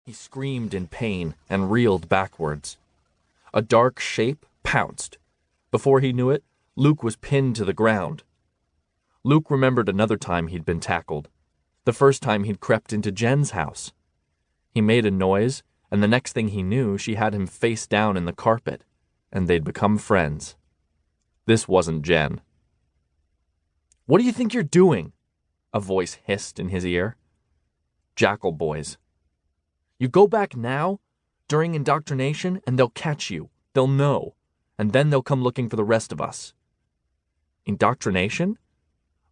He screamed in pain and reeled backwards. A dark shape pounced. Before he knew it, Luke was pinned to the ground. Luke remembered another time he'd been tackled. The first time he'd crept into Jen's house. He made a noise, and the next thing he knew, she had him face down in the carpet, and they'd become friends. This wasn't Jen. "What do you think you're doing?" a voice hissed in his ear. "Jackal boys. You go back now, during indoctrination, and they'll catch you. They'll know, and then they'll come looking for the rest of us." Indoctrination?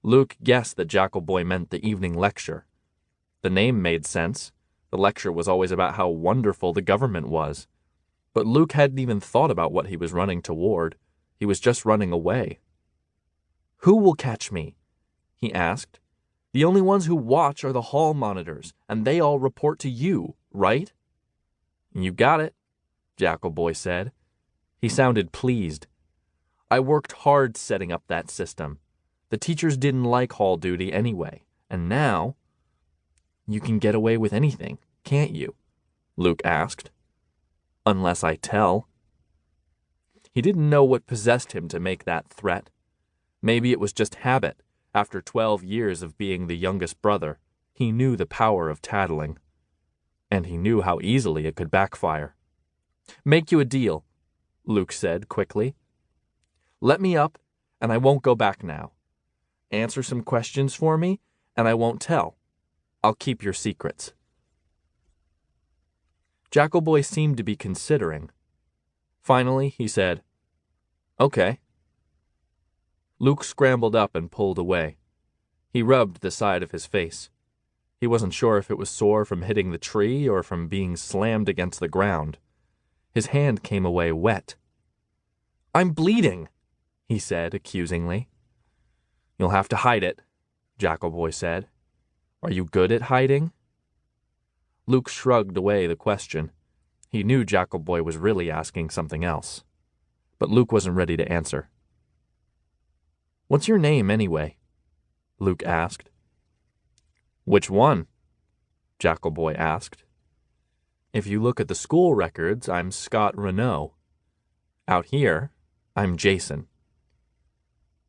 Luke guessed that Jackal Boy meant the evening lecture. The name made sense. The lecture was always about how wonderful the government was. But Luke hadn't even thought about what he was running toward. He was just running away. "Who will catch me?" he asked. "The only ones who watch are the hall monitors, and they all report to you, right?" "You got it," Jackal Boy said. He sounded pleased. "I worked hard setting up that system. The teachers didn't like hall duty anyway, and now—" "You can get away with anything, can't you?" Luke asked. "Unless I tell." He didn't know what possessed him to make that threat. Maybe it was just habit. After 12 years of being the youngest brother, he knew the power of tattling. And he knew how easily it could backfire. "Make you a deal," Luke said quickly. "Let me up, and I won't go back now. Answer some questions for me, and I won't tell. I'll keep your secrets." Jackal Boy seemed to be considering. Finally, he said, "Okay." Luke scrambled up and pulled away. He rubbed the side of his face. He wasn't sure if it was sore from hitting the tree or from being slammed against the ground. His hand came away wet. "I'm bleeding," he said accusingly. "You'll have to hide it," Jackal Boy said. "Are you good at hiding?" Luke shrugged away the question. He knew Jackal Boy was really asking something else. But Luke wasn't ready to answer. "What's your name, anyway?" Luke asked. "Which one?" Jackal Boy asked. "If you look at the school records, I'm Scott Renault. Out here, I'm Jason."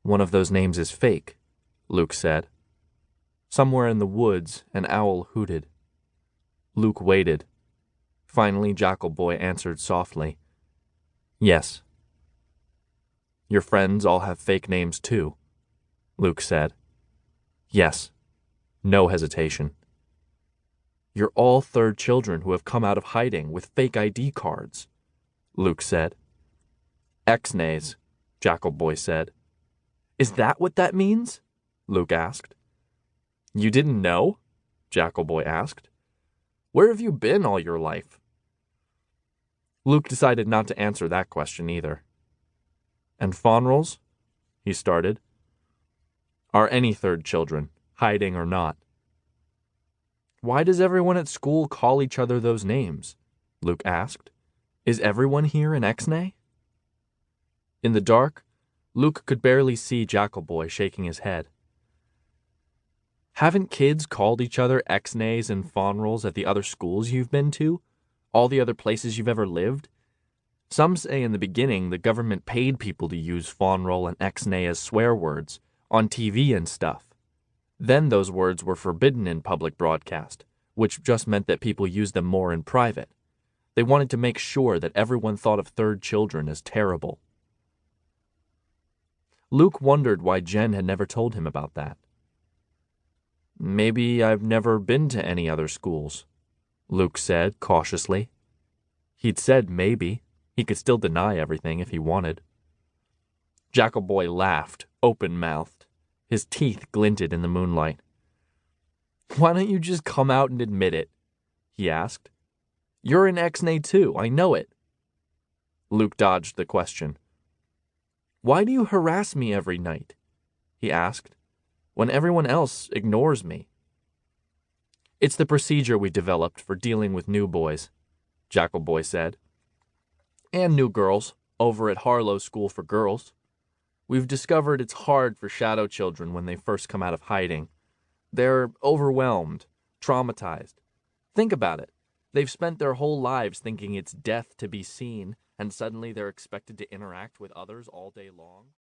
"One of those names is fake," Luke said. Somewhere in the woods, an owl hooted. Luke waited. Finally, Jackal Boy answered softly, "Yes." "Your friends all have fake names too," Luke said. "Yes." No hesitation. "You're all third children who have come out of hiding with fake ID cards," Luke said. "X-nays," Jackal Boy said. "Is that what that means?" Luke asked. "You didn't know?" Jackal Boy asked. "Where have you been all your life?" Luke decided not to answer that question either. "And Fonrels," he started, "are any third children, hiding or not." "Why does everyone at school call each other those names?" Luke asked. "Is everyone here an X-nay?" In the dark, Luke could barely see Jackal Boy shaking his head. "Haven't kids called each other X-nays and Fonrels at the other schools you've been to? All the other places you've ever lived? Some say in the beginning the government paid people to use Fonrel and X-nay as swear words, on TV and stuff. Then those words were forbidden in public broadcast, which just meant that people used them more in private. They wanted to make sure that everyone thought of third children as terrible." Luke wondered why Jen had never told him about that. "Maybe I've never been to any other schools," Luke said cautiously. He'd said maybe. He could still deny everything if he wanted. Jackal Boy laughed, open-mouthed. His teeth glinted in the moonlight. "Why don't you just come out and admit it?" he asked. "You're an X-nay too, I know it." Luke dodged the question. "Why do you harass me every night?" he asked, "when everyone else ignores me?" "It's the procedure we developed for dealing with new boys," Jackal Boy said. "And new girls, over at Harlow School for Girls. We've discovered it's hard for shadow children when they first come out of hiding. They're overwhelmed, traumatized. Think about it. They've spent their whole lives thinking it's death to be seen, and suddenly they're expected to interact with others all day long.